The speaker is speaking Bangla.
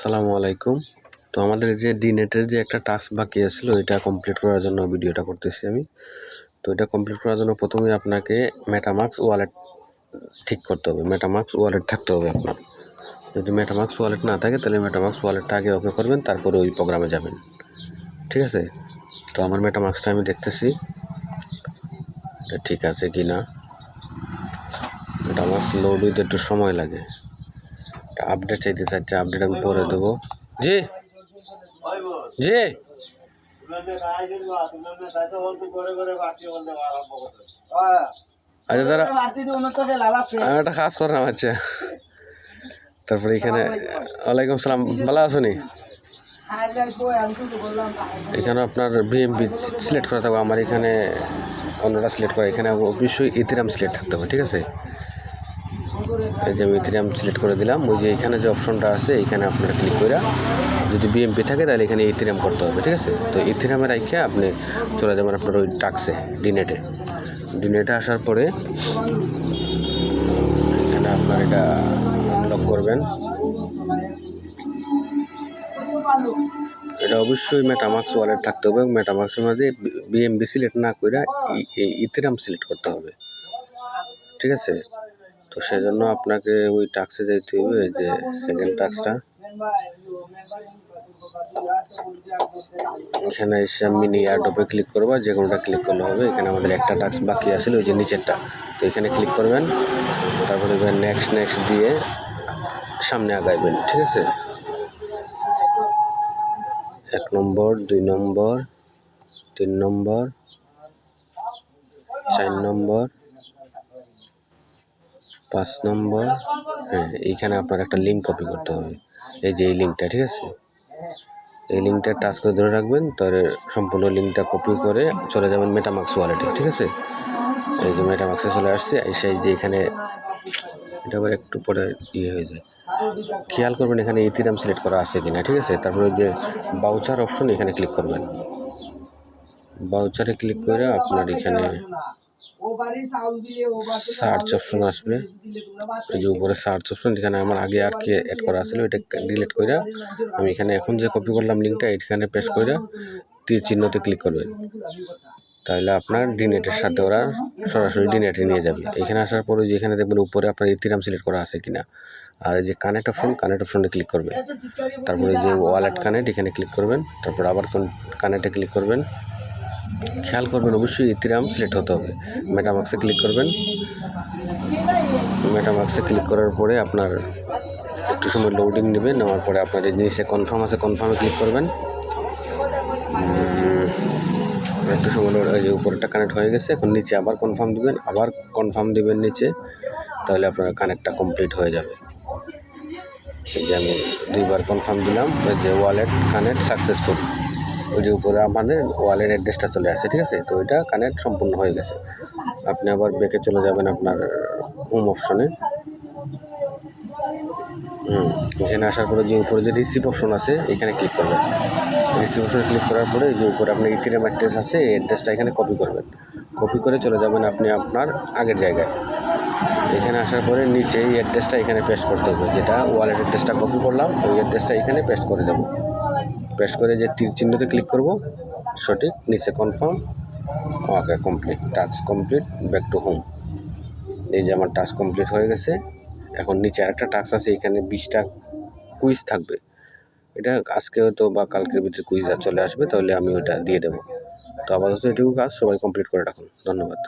আসসালামু আলাইকুম। তো আমাদের যে ডিনেটের যে একটা টাস্ক বাকি আছিল এটা কমপ্লিট করার জন্য ভিডিওটা করতেছি আমি। তো এটা কমপ্লিট করার জন্য প্রথমেই আপনাকে মেটামাস্ক ওয়ালেট ঠিক করতে হবে। মেটামাস্ক ওয়ালেট থাকতে হবে আপনার। যদি মেটামাস্ক ওয়ালেট না থাকে তাহলে মেটামাস্ক ওয়ালেটটা আগে ওকে করবেন, তারপরে ওই প্রোগ্রামে যাবেন। ঠিক আছে? তো আমার মেটামাস্কটা আমি দেখতেছি এটা ঠিক আছে কি না। মেটামাস্ক লোড হইতে একটু সময় লাগে। আপডেট চাইতে চাইছে, আপডেট আমি পরে দেবো। জি জি আচ্ছা দাদা, আমি একটা কাজ করলাম। আচ্ছা, তারপরে এখানে ওয়ালাইকুম সালাম, ভালো আছো নি? এখানে আপনার বিএমপি সিলেক্ট করা থাকবে। আমার এখানে অন্যটা সিলেক্ট করা, এখানে অবশ্যই ইথেরিয়াম সিলেক্ট থাকতে হবে। ঠিক আছে, এই যে আমি ইথেরিয়াম সিলেক্ট করে দিলাম। ওই যে এখানে যে অপশনটা আছে এখানে আপনারা ক্লিক করে যদি বিএমপি থাকে তাহলে এখানে ইথেরিয়াম করতে হবে। ঠিক আছে, তো ইথেরিয়ামে রাখে আপনি চলে যাবেন আপনার ওই টাক্সে, ডিনেটে আসার পরে এখানে আপনার এটা আনলক করবেন। এটা অবশ্যই মেটামাস্ক ওয়ালেট থাকতে হবে। মেটামাস্কের মাঝে বিএমবি সিলেক্ট না করে ইথেরিয়াম সিলেক্ট করতে হবে। ঠিক আছে, তো সেজন্য আপনাকে ওই টাক্সে যাইতে হবে। যে সেকেন্ড টাক্সটা এখানে এসে মিনি এয়ারড্রপে ক্লিক করবা, যে কোনোটা ক্লিক করলে হবে। এখানে আমাদের একটা টাক্স বাকি আসলে ওই যে নিচেরটা, তো এখানে ক্লিক করবেন। তারপরে নেক্সট দিয়ে সামনে আগাইবেন। ঠিক আছে, 1 নম্বর 2 নম্বর 3 নম্বর 4 নম্বর 5 নম্বর। হ্যাঁ, এইখানে আপনার একটা লিঙ্ক কপি করতে হবে। এই যে এই লিঙ্কটা, ঠিক আছে, এই লিঙ্কটা টাচ করে ধরে রাখবেন। তাহলে সম্পূর্ণ লিঙ্কটা কপি করে চলে যাবেন মেটামাস্ক ওয়ালেটে। ঠিক আছে, এই যে মেটামাস্কে চলে আসছে। সেই যে এখানে এটা আবার একটু পরে হয়ে যায়, খেয়াল করবেন এখানে ইথেরিয়াম সিলেক্ট করা আছে কিনা। ঠিক আছে, তারপরে ওই যে বাউচার অপশন এখানে ক্লিক করবেন। বাউচারে ক্লিক করে আপনার এখানে সার্চ অপশন আসবে। এই যে উপরে সার্চ অপশন, এখানে আমার আগে আর কি অ্যাড করা ছিল এটা ডিলিট করে আমি এখানে এখন যে কপি করলাম লিঙ্কটা এখানে পেস্ট করে তীর চিহ্নতে ক্লিক করবেন। তাহলে আপনার ডিনেটের সাথে ওরা সরাসরি ডিনেটে নিয়ে যাবে। এখানে আসার পরে যে এখানে দেখবেন উপরে আপনার ইথেরিয়াম সিলেক্ট করা আছে কিনা। আর এই যে কানেক্ট অপশনে ক্লিক করবেন। তারপরে যে ওয়ালেট কানেক্ট এখানে ক্লিক করবেন। তারপর আবার কানেক্টে ক্লিক করবেন। খেয়াল করবেন অবশ্যই ইথেরিয়াম সিলেক্ট হতে হবে। মেটামাস্কে ক্লিক করবেন। মেটামাস্কে ক্লিক করার পরে আপনার একটু সময় লোডিং নেবে। নেওয়ার পরে আপনার এই জিনিসে কনফার্ম আছে, কনফার্মে ক্লিক করবেন। একটু সময় এই যে উপরেরটা কানেক্ট হয়ে গেছে। এখন নিচে আবার কনফার্ম দিবেন, আবার কনফার্ম দিবেন নিচে, তাহলে আপনার কানেক্টটা কমপ্লিট হয়ে যাবে। এই যে আমি 2বার কনফার্ম দিলাম। ওই যে ওয়ালেট কানেক্ট সাকসেসফুল, ওই যে উপরে আমাদের ওয়ালেট অ্যাড্রেসটা চলে আসছে। ঠিক আছে, তো ওইটা কানেক্ট সম্পূর্ণ হয়ে গেছে। আপনি আবার ব্যাকে চলে যাবেন আপনার হোম অপশনে। এখানে আসার পরে যে উপরে যে রিসিভ অপশন আছে এখানে ক্লিক করবেন। রিসিভ অপশনে ক্লিক করার পরে যে উপরে আপনার ইথেরিয়াম অ্যাড্রেস আছে এই অ্যাড্রেসটা এখানে কপি করবেন। কপি করে চলে যাবেন আপনি আপনার আগের জায়গায়। এখানে আসার পরে নিচে এই অ্যাড্রেসটা এখানে পেস্ট করতে হবে, যেটা ওয়ালেট অ্যাড্রেসটা কপি করলাম ওই অ্যাড্রেসটা এখানে পেস্ট করে দেবো। পেস্ট করে যে তীর চিহ্নতে ক্লিক করব, সঠিক, নিচে confirm. Okay, complete, task complete, back to home. এই যে আমার টাস্ক কমপ্লিট হয়ে গেছে। এখন নিচে আরেকটা টাস্ক আছে, এখানে 20টা কুইজ থাকবে। এটা আজকে হয়তো বা কালকের ভিতরে কুইজ চলে আসবে, তাহলে আমি ওইটা দিয়ে দেবো। তো আপাতত এটুকু কাজ সবাই কমপ্লিট করে রাখুন। ধন্যবাদ।